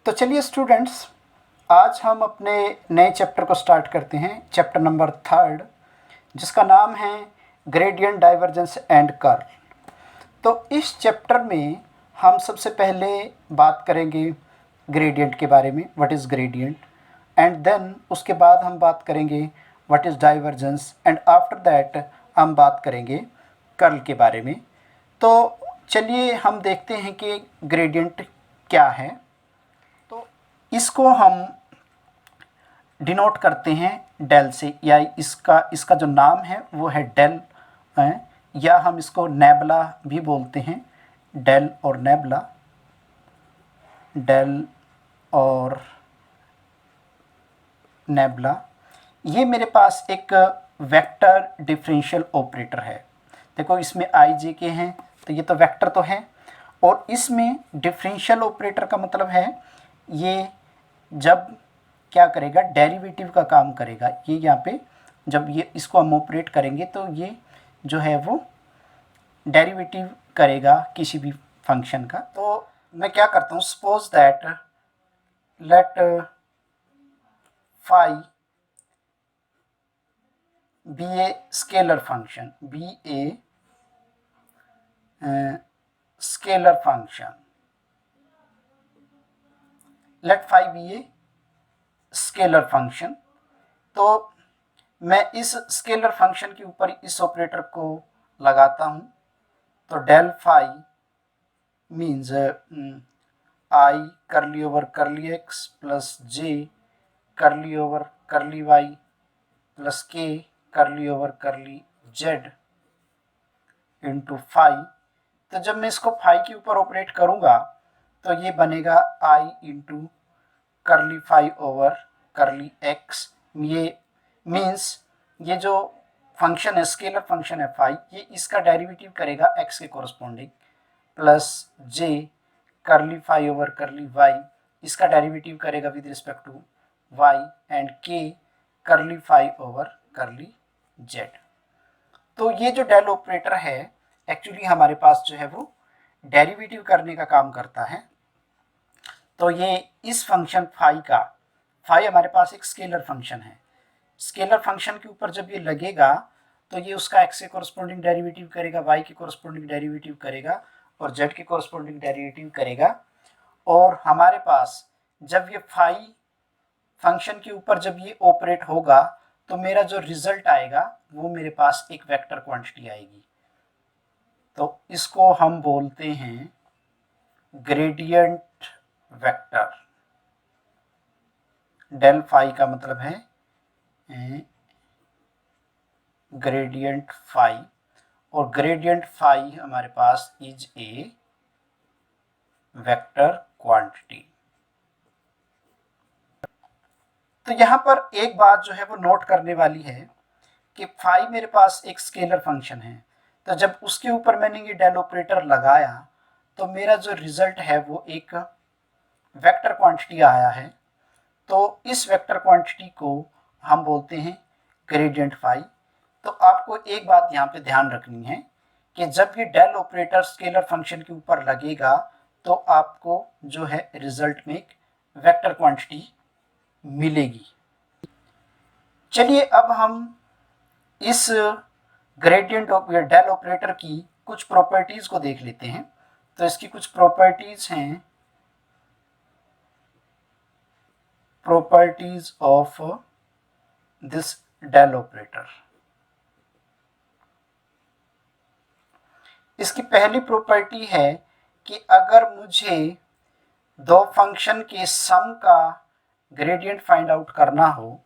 तो चलिए स्टूडेंट्स, आज हम अपने नए चैप्टर को स्टार्ट करते हैं, चैप्टर नंबर 3, जिसका नाम है ग्रेडियंट, डाइवर्जेंस एंड कर्ल। तो इस चैप्टर में हम सबसे पहले बात करेंगे ग्रेडियंट के बारे में, what is gradient, and then उसके बाद हम बात करेंगे what is divergence, and after that हम बात करेंगे कर्ल के बारे में। तो चलिए हम देखते हैं कि ग्रेडियंट क्या है। तो इसको हम डिनोट करते हैं डेल से, या इसका जो नाम है वो है डेल है, या हम इसको नेबला भी बोलते हैं, डेल और नेबला, डेल और नेबला। ये मेरे पास एक वेक्टर डिफरेंशियल ऑपरेटर है। देखो इसमें आई जे के हैं, तो ये तो वेक्टर तो है, और इसमें डिफरेंशियल ऑपरेटर का मतलब है ये जब क्या करेगा, डेरिवेटिव का काम करेगा। ये यहाँ पे जब ये इसको हम ऑपरेट करेंगे तो ये जो है वो डेरिवेटिव करेगा किसी भी फंक्शन का। तो मैं क्या करता हूँ, suppose that let phi be a scalar function, be a scalar function, let phi be a scalar function. तो मैं इस स्केलर फंक्शन के ऊपर इस ऑपरेटर को लगाता हूँ। तो डेल फाई मीन्स आई करली over curly X plus J करली ओवर करली वाई प्लस के करली over curly Z into phi. तो जब मैं इसको फाई के ऊपर ऑपरेट करूँगा तो ये बनेगा आई into curly phi over curly x. ये मीन्स ये जो फंक्शन है, स्केलर फंक्शन है फाई, ये इसका डेरिवेटिव करेगा एक्स के corresponding, plus J curly phi over curly Y, इसका डेरिवेटिव करेगा with respect to Y, and K curly phi over curly Z. तो ये जो डेल ऑपरेटर है एक्चुअली हमारे पास जो है वो डेरिवेटिव करने का काम करता है। तो ये इस फंक्शन फाई हमारे पास एक स्केलर फंक्शन है। स्केलर फंक्शन के ऊपर जब ये लगेगा तो ये उसका एक्स के कोरस्पॉन्डिंग डेरिवेटिव करेगा, वाई के कोरस्पॉन्डिंग डेरिवेटिव करेगा, और जेड के कोरस्पॉन्डिंग डेरिवेटिव करेगा। और हमारे पास जब ये फाई फंक्शन के ऊपर जब ये ऑपरेट होगा तो मेरा जो रिजल्ट आएगा वो मेरे पास एक वेक्टर क्वांटिटी आएगी। तो इसको हम बोलते हैं ग्रेडियंट वेक्टर। डेल फाई का मतलब है ग्रेडियंट फाई, और ग्रेडियंट फाई हमारे पास इज ए वेक्टर क्वांटिटी। तो यहां पर एक बात जो है वो नोट करने वाली है कि फाई मेरे पास एक स्केलर फंक्शन है। तो जब उसके ऊपर मैंने ये डेल ऑपरेटर लगाया तो मेरा जो रिजल्ट है वो एक वेक्टर क्वांटिटी आया है। तो इस वेक्टर क्वांटिटी को हम बोलते हैं ग्रेडियंट फाई। तो आपको एक बात यहाँ पे ध्यान रखनी है कि जब ये डेल ऑपरेटर स्केलर फंक्शन के ऊपर लगेगा तो आपको जो है रिजल्ट में एक वेक्टर क्वांटिटी मिलेगी। चलिए अब हम इस ग्रेडियंट डेल ऑपरेटर की कुछ प्रॉपर्टीज को देख लेते हैं। तो इसकी कुछ प्रॉपर्टीज हैं, properties of this del operator. इसकी पहली प्रॉपर्टी है कि अगर मुझे दो फंक्शन के सम का ग्रेडियंट फाइंड आउट करना हो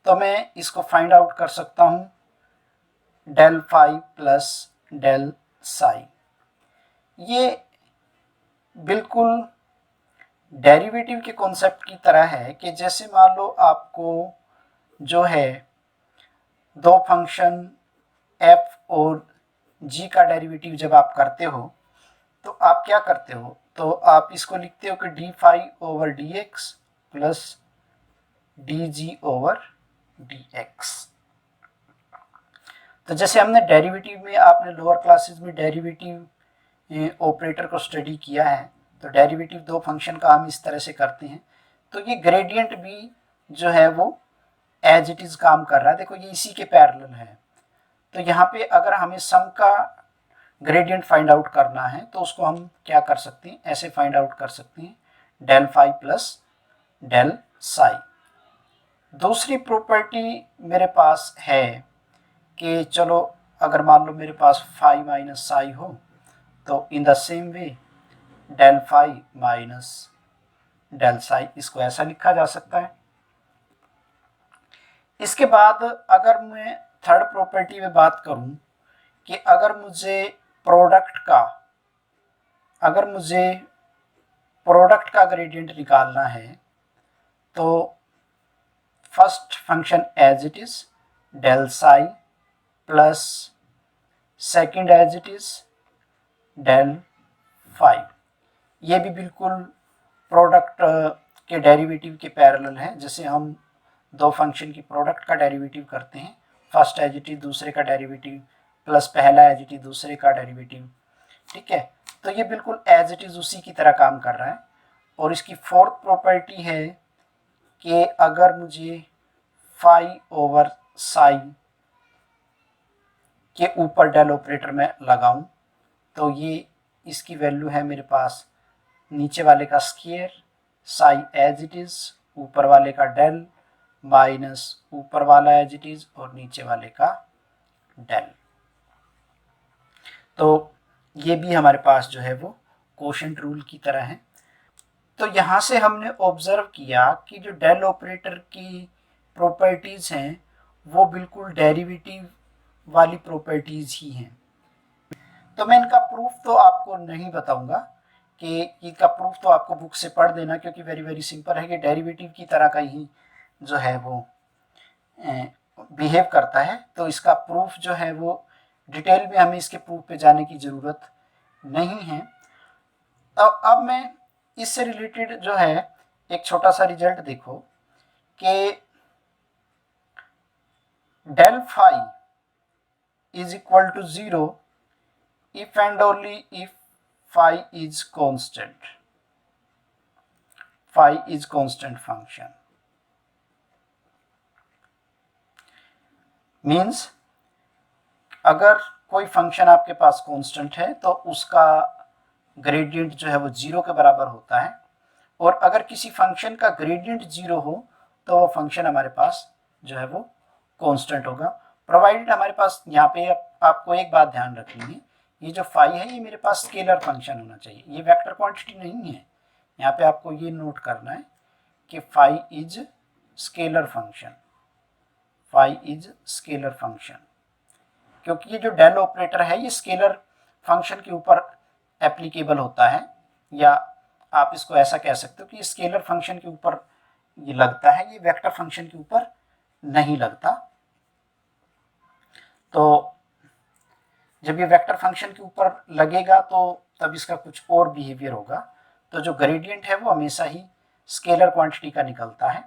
तो मैं इसको फाइंड आउट कर सकता हूं del phi plus del psi. ये बिल्कुल डेरिवेटिव के कॉन्सेप्ट की तरह है कि जैसे मान लो आपको जो है दो फंक्शन f और g का डेरिवेटिव जब आप करते हो तो आप क्या करते हो, तो आप इसको लिखते हो कि D phi over D x plus D G over D X. तो जैसे हमने डेरिवेटिव में, आपने लोअर क्लासेस में डेरिवेटिव ऑपरेटर को स्टडी किया है, तो डेरिवेटिव दो फंक्शन का हम इस तरह से करते हैं। तो ये ग्रेडियंट भी जो है वो एज इट इज़ काम कर रहा है, देखो ये इसी के पैरेलल है। तो यहाँ पे अगर हमें सम का ग्रेडियंट फाइंड आउट करना है तो उसको हम क्या कर सकते हैं, ऐसे फाइंड आउट कर सकते हैं, del phi plus del psi. दूसरी प्रॉपर्टी मेरे पास है कि चलो अगर मान लो मेरे पास फाई माइनस साई हो तो in the same way del phi minus del psi, इसको ऐसा लिखा जा सकता है। इसके बाद अगर मैं थर्ड प्रॉपर्टी में बात करूं कि अगर मुझे प्रोडक्ट का ग्रेडियंट निकालना है तो first function as it is del psi plus second as it is del phi, ये भी बिल्कुल प्रोडक्ट के डेरिवेटिव के पैरेलल है। जैसे हम दो फंक्शन की प्रोडक्ट का डेरिवेटिव करते हैं, फर्स्ट एज इट इज दूसरे का डेरिवेटिव प्लस पहला एज इट इज दूसरे का डेरिवेटिव, ठीक है। तो ये बिल्कुल एज इट इज उसी की तरह काम कर रहा है। और इसकी फोर्थ प्रॉपर्टी है कि अगर मुझे फाई ओवर साई के ऊपर डेल ऑपरेटर में लगाऊं तो ये इसकी वैल्यू है मेरे पास नीचे वाले का square psi as it is, ऊपर वाले का डेल माइनस ऊपर वाला एज इट इज और नीचे वाले का डेल। तो ये भी हमारे पास जो है वो कोशेंट रूल की तरह है। तो यहाँ से हमने ऑब्जर्व किया कि जो डेल ऑपरेटर की प्रॉपर्टीज़ हैं वो बिल्कुल डेरिवेटिव वाली प्रॉपर्टीज़ ही हैं। तो मैं इनका प्रूफ तो आपको नहीं बताऊंगा कि इनका प्रूफ तो आपको बुक से पढ़ देना, क्योंकि वेरी वेरी सिंपल है कि डेरिवेटिव की तरह का ही जो है वो बिहेव करता है। तो इसका प्रूफ जो है वो डिटेल में हमें इसके प्रूफ पे जाने की ज़रूरत नहीं है। तो अब मैं इससे रिलेटेड जो है एक छोटा सा रिजल्ट देखो कि del phi is equal to 0 if and only if phi is constant. Phi is constant function. Means अगर कोई फंक्शन आपके पास कांस्टेंट है तो उसका ग्रेडियंट जो है वो 0 के बराबर होता है, और अगर किसी फंक्शन का ग्रेडियंट 0 हो तो वो फंक्शन हमारे पास जो है वो कांस्टेंट होगा, प्रोवाइडेड हमारे पास यहाँ पे आपको एक बात ध्यान रखनी है, ये जो फाई है ये मेरे पास स्केलर फंक्शन होना चाहिए, ये वेक्टर क्वांटिटी नहीं है। यहाँ पे आपको ये नोट करना है कि phi is scalar function, phi is scalar function, क्योंकि ये जो डेल ऑपरेटर है ये स्केलर फंक्शन के ऊपर एप्लीकेबल होता है, या आप इसको ऐसा कह सकते हो कि ये स्केलर फंक्शन के ऊपर ये लगता है, ये वेक्टर फंक्शन के ऊपर नहीं लगता। तो जब ये वेक्टर फंक्शन के ऊपर लगेगा तो तब इसका कुछ और बिहेवियर होगा। तो जो ग्रेडियंट है वो हमेशा ही स्केलर क्वांटिटी का निकलता है।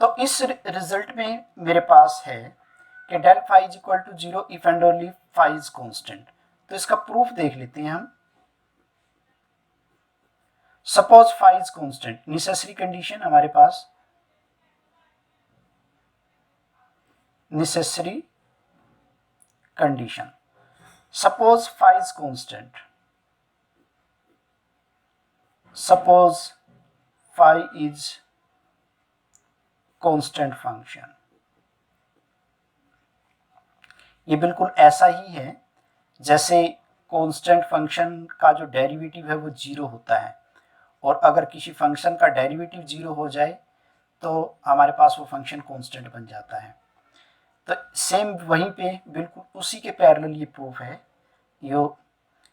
तो इस रिजल्ट में मेरे पास है कि del phi is equal to 0 if and only phi is constant. तो इसका प्रूफ देख लेते हैं हम। Suppose phi is constant, necessary condition हमारे पास, necessary condition, suppose phi is constant, suppose phi is constant function, ये बिल्कुल ऐसा ही है जैसे कांस्टेंट फंक्शन का जो डेरिवेटिव है वो 0 होता है, और अगर किसी फंक्शन का डेरिवेटिव 0 हो जाए तो हमारे पास वो फंक्शन कांस्टेंट बन जाता है। तो सेम वहीं पे बिल्कुल उसी के पैरेलल ये प्रूफ है, यो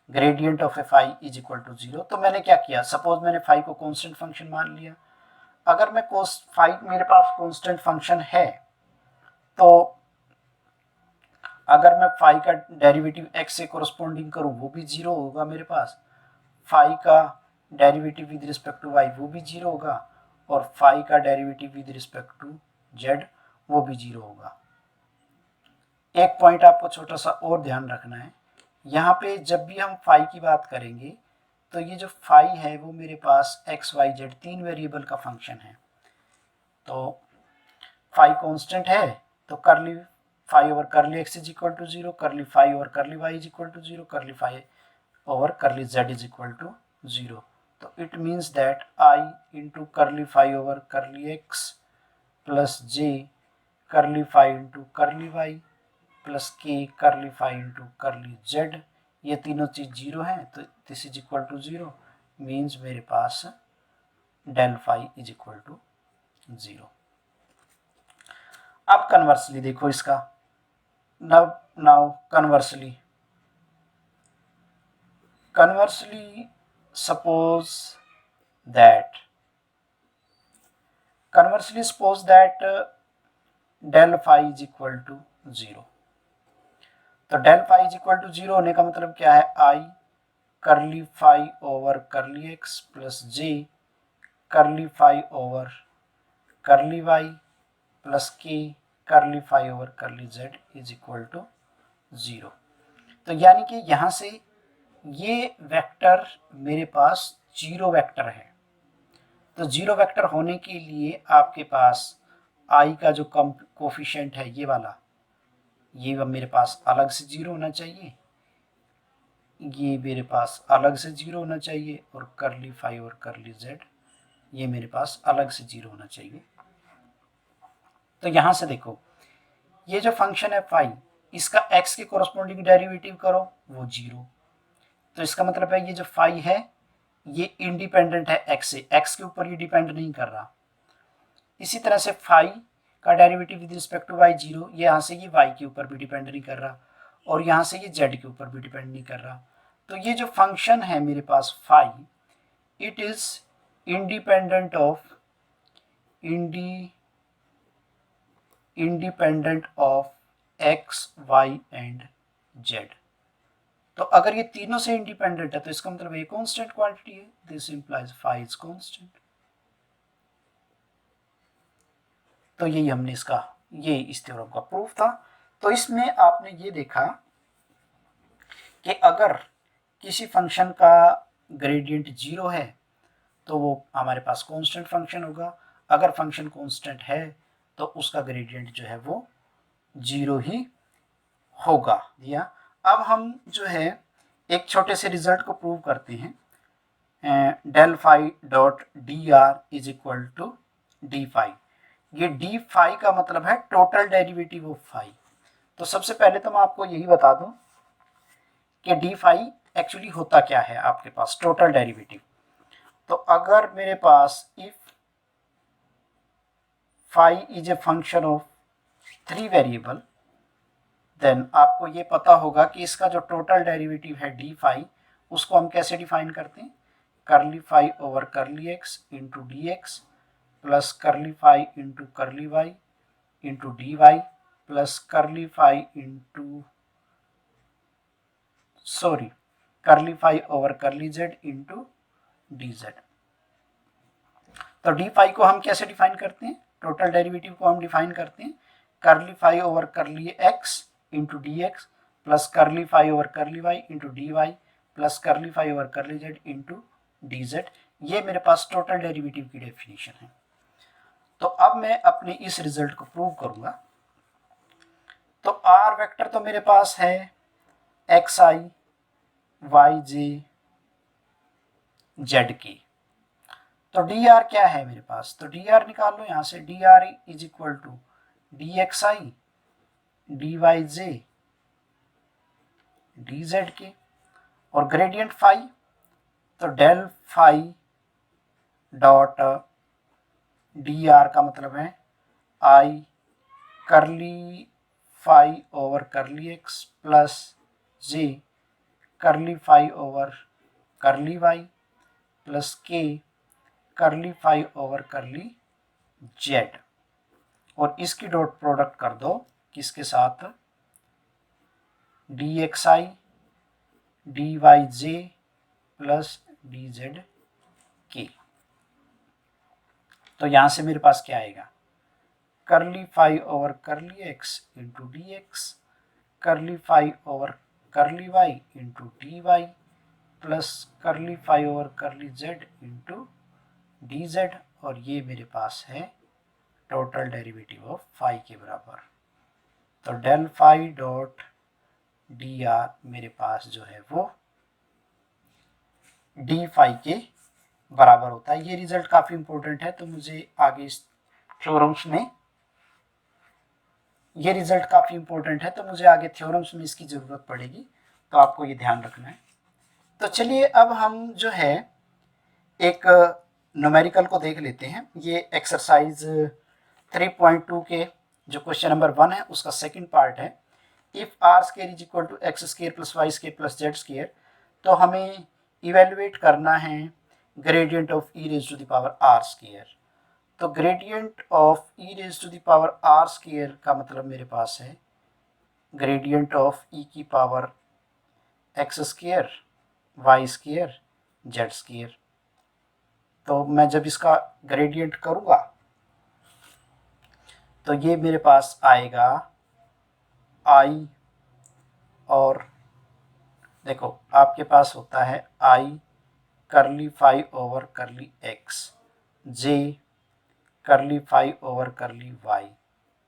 gradient of a phi is equal to 0। तो मैंने क्या किया, सपोज मैंने फाई को कांस्टेंट फंक्शन मान लिया। अगर मैं फाई मेरे पास कांस्टेंट फंक्शन है तो अगर मैं फाई का डेरिवेटिव x से कोरस्पोंडिंग करूं वो भी 0 होगा मेरे पास, फाई का derivative with respect to y वो भी 0 होगा, और फाई का derivative with respect to z वो भी 0 होगा। एक पॉइंट आपको छोटा सा और ध्यान रखना है, यहाँ पे जब भी हम फाई की बात करेंगे तो ये जो फाई है वो मेरे पास एक्स वाई जेड 3 वेरिएबल का फंक्शन है। तो फाई कांस्टेंट है, तो curly phi over curly X is equal to 0, curly phi over curly Y is equal to 0, curly phi over curly Z is equal to 0। तो it means that I into curly phi over curly X plus J curly phi into curly Y plus के curly phi into करली Z, ये तीनों चीज 0 है, तो this is equal to 0, means मेरे पास del phi is equal to 0। अब कन्वर्सली देखो इसका, now conversely suppose that del phi is equal to 0। तो del phi is equal to 0 होने का मतलब क्या है, i curly phi over curly X plus J curly phi over curly Y plus के curly phi over curly Z is equal to 0। तो यानी कि यहाँ से ये वेक्टर मेरे पास 0 वेक्टर है। तो 0 वेक्टर होने के लिए आपके पास i का जो कोफिशिएंट है ये वाला, ये मेरे पास अलग से 0 होना चाहिए, ये मेरे पास अलग से 0 होना चाहिए, और करली फाई और करली जेड ये मेरे पास अलग से 0 होना चाहिए। तो यहां से देखो, ये जो फंक्शन है फाई, इसका x के कोरस्पोंडिंग डेरिवेटिव करो वो 0। तो इसका मतलब है ये जो फाई है ये इंडिपेंडेंट है x से, x के ऊपर ये डिपेंड नहीं कर रहा। इसी तरह से फाई का derivative with respect to y 0, ये यहाँ से ये y के ऊपर भी डिपेंड नहीं कर रहा, और यहाँ से ये z के ऊपर भी डिपेंड नहीं कर रहा। तो ये जो फंक्शन है मेरे पास phi, it is independent of x, y and z। तो अगर ये तीनों से इंडिपेंडेंट है तो इसका मतलब ये कांस्टेंट क्वांटिटी है, this implies phi is constant. तो यही हमने ये इस थ्योरम का प्रूफ था। तो इसमें आपने ये देखा कि अगर किसी फंक्शन का ग्रेडियंट 0 है तो वो हमारे पास कांस्टेंट फंक्शन होगा, अगर फंक्शन कांस्टेंट है तो उसका ग्रेडियंट जो है वो 0 ही होगा। दिया। अब हम जो है एक छोटे से रिजल्ट को प्रूव करते हैं, del phi dot D R is equal to d phi. ये डी फाई का मतलब है टोटल डेरिवेटिव ऑफ फाई। तो सबसे पहले तो मैं आपको यही बता दूं कि डी फाई एक्चुअली होता क्या है आपके पास, टोटल डेरिवेटिव। तो अगर मेरे पास if phi is a function of 3 variable, then आपको ये पता होगा कि इसका जो टोटल डेरिवेटिव है डी फाई, उसको हम कैसे डिफाइन करते हैं, curly phi over curly x into D x plus curly phi into curly Y into D Y plus curly phi into curly phi over curly Z into D Z. तो D phi को हम कैसे define करते हैं, total derivative को हम define करते हैं curly phi over curly x into D x plus curly phi over curly Y into D Y plus curly phi over curly Z into D z. ये मेरे पास टोटल डेरिवेटिव की definition है। तो अब मैं अपने इस रिजल्ट को प्रूव करूंगा। तो आर वेक्टर तो मेरे पास है एक्स आई वाई जे जेड की। तो डी आर क्या है मेरे पास, तो डी आर निकाल लो यहां से, D are is equal to D X I D Y J D Z K, और ग्रेडियंट फाई, तो del phi dot D R का मतलब है आई curly phi over curly X plus J curly phi over curly Y plus के curly phi over curly Z, और इसकी dot product कर दो किसके साथ, D X I D Y J plus D Z K. तो यहां से मेरे पास क्या आएगा, curly phi over curly x into D X curly phi over curly Y into D Y plus curly phi over curly Z into D Z, और ये मेरे पास है टोटल डेरिवेटिव ऑफ फाई के बराबर। तो del phi dot D r मेरे पास जो है वो डी फाई के बराबर होता है। ये रिजल्ट काफ़ी इंपॉर्टेंट है, तो मुझे आगे इस थ्योरम्स में ये रिजल्ट काफ़ी इंपॉर्टेंट है, तो मुझे आगे थ्योरम्स में इसकी ज़रूरत पड़ेगी, तो आपको ये ध्यान रखना है। तो चलिए अब हम जो है एक न्यूमेरिकल को देख लेते हैं। ये एक्सरसाइज 3.2 के जो क्वेश्चन नंबर 1 है उसका सेकंड पार्ट है। If R square is equal to X square plus Y square plus Z square, तो हमें इवेल्युएट करना है gradient of E raise to the power R square. तो gradient of E raise to the power R square का मतलब मेरे पास है ग्रेडियंट ऑफ ई की power X square Y square Z square. तो मैं जब इसका ग्रेडियंट करूँगा तो ये मेरे पास आएगा आई, और देखो आपके पास होता है आई curly phi over curly x, j curly phi over curly Y,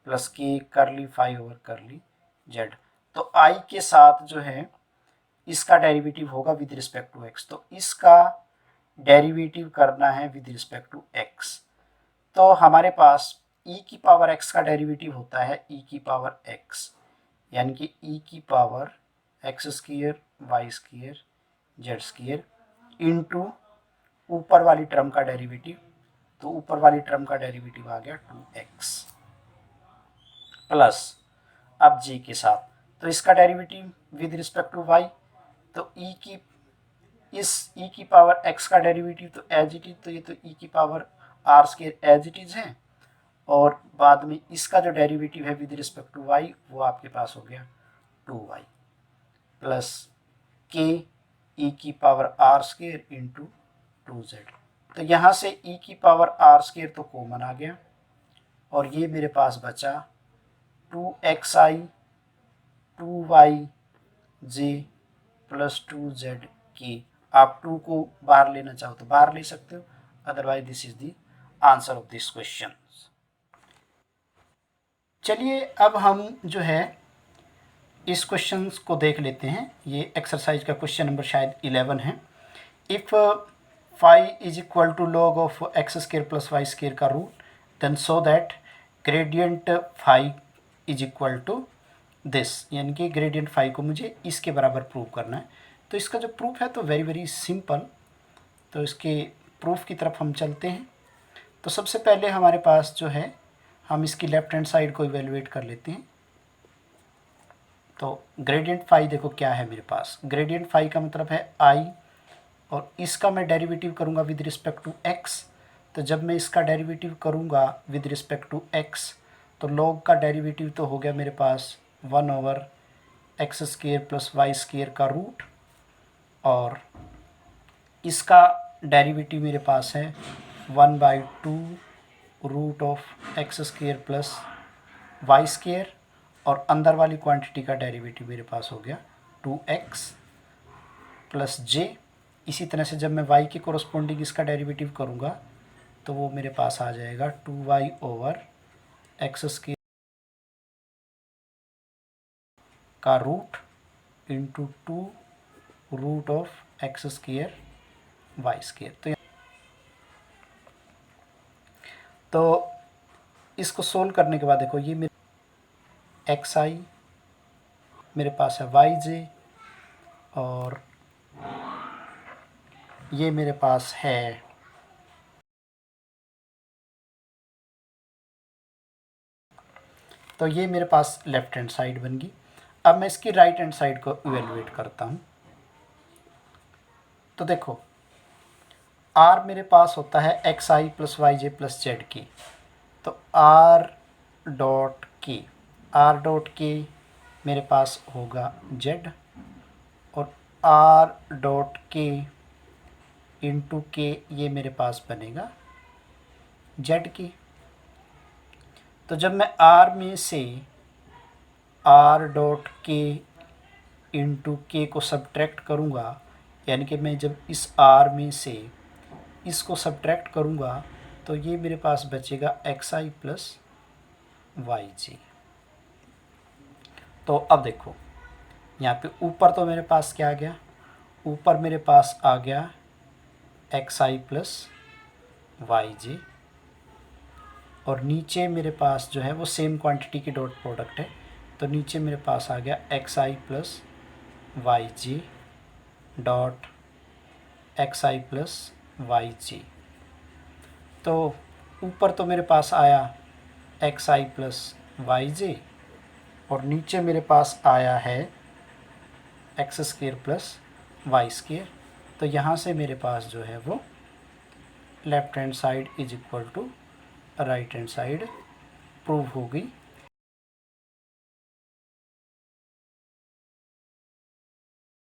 plus के curly phi over curly Z. तो आई के साथ जो है इसका डेरिवेटिव होगा विद रिस्पेक्ट टू एक्स, तो इसका डेरिवेटिव करना है विद रिस्पेक्ट टू एक्स। तो हमारे पास e की पावर x का डेरिवेटिव होता है e की पावर x, यानी कि e की power x square y square z square into ऊपर वाली टर्म का डेरिवेटिव, तो ऊपर वाली टर्म का डेरिवेटिव आ गया 2x प्लस अब g के साथ, तो इसका derivative with respect to y, तो इस e की पावर x का डेरिवेटिव तो एज इट इज, तो ये तो e की power r square as it is है, और बाद में इसका जो डेरिवेटिव है विद रिस्पेक्ट टू y वो आपके पास हो गया 2y प्लस के ई की power r square into 2z। तो यहाँ से e की पावर आर स्क्वायर तो कॉमन आ गया, और ये मेरे पास बचा 2xi 2yj प्लस 2z के। आप 2 को बाहर लेना चाहो तो बाहर ले सकते हो, otherwise this is the answer of this question. चलिए अब हम जो है इस क्वेश्चन को देख लेते हैं। ये एक्सरसाइज का क्वेश्चन नंबर शायद 11 है। If phi is equal to log of X square plus Y square का root, then so that gradient phi is equal to this, यानी कि ग्रेडियंट फाई को मुझे इसके बराबर प्रूव करना है। तो इसका जो प्रूफ है तो वेरी वेरी सिंपल। तो इसके प्रूफ की तरफ हम चलते हैं। तो सबसे पहले हमारे पास जो है हम इसकी लेफ्ट हैंड साइड को इवेलुएट कर लेते हैं। तो ग्रेडियंट फाई देखो क्या है मेरे पास, ग्रेडियंट फाई का मतलब है आई, और इसका मैं डेरिवेटिव करूँगा विद रिस्पेक्ट टू एक्स। तो जब मैं इसका डेरिवेटिव करूँगा विद रिस्पेक्ट टू एक्स, तो लॉग का डेरिवेटिव तो हो गया मेरे पास 1 over x square plus y square का रूट, और इसका डेरिवेटिव मेरे पास है 1/2 root of x square plus y square, और अंदर वाली क्वांटिटी का डेरिवेटिव मेरे पास हो गया 2x प्लस j। इसी तरह से जब मैं y के कोरस्पोंडिंग इसका डेरिवेटिव करूँगा तो वो मेरे पास आ जाएगा 2y ओवर एक्स स्क्वायर का root into 2 root of x square y square. तो इसको सोल्व करने के बाद देखो ये मेरे एक्स आई, मेरे पास है वाई जे, और ये मेरे पास है तो ये मेरे पास लेफ्ट हैंड साइड बन गई। अब मैं इसकी राइट हैंड साइड को इवेलुएट करता हूँ। तो देखो r मेरे पास होता है x i plus Y J plus Z की, तो r डॉट के मेरे पास होगा z, और r डॉट के इंटू के ये मेरे पास बनेगा z की। तो जब मैं r में से r डॉट के इंटू के को सब्ट्रैक्ट करूँगा, यानी कि मैं जब इस आर में से इसको सब्ट्रैक्ट करूँगा तो ये मेरे पास बचेगा x i plus y j. तो अब देखो यहाँ पे ऊपर तो मेरे पास क्या आ गया, ऊपर मेरे पास आ गया x i plus y j, और नीचे मेरे पास जो है वो सेम क्वांटिटी की डॉट प्रोडक्ट है, तो नीचे मेरे पास आ गया x i plus y j dot x i plus y j. तो ऊपर तो मेरे पास आया x i plus y j, और नीचे मेरे पास आया है x square plus y square. तो यहाँ से मेरे पास जो है वो left hand side is equal to right hand side prove हो गई।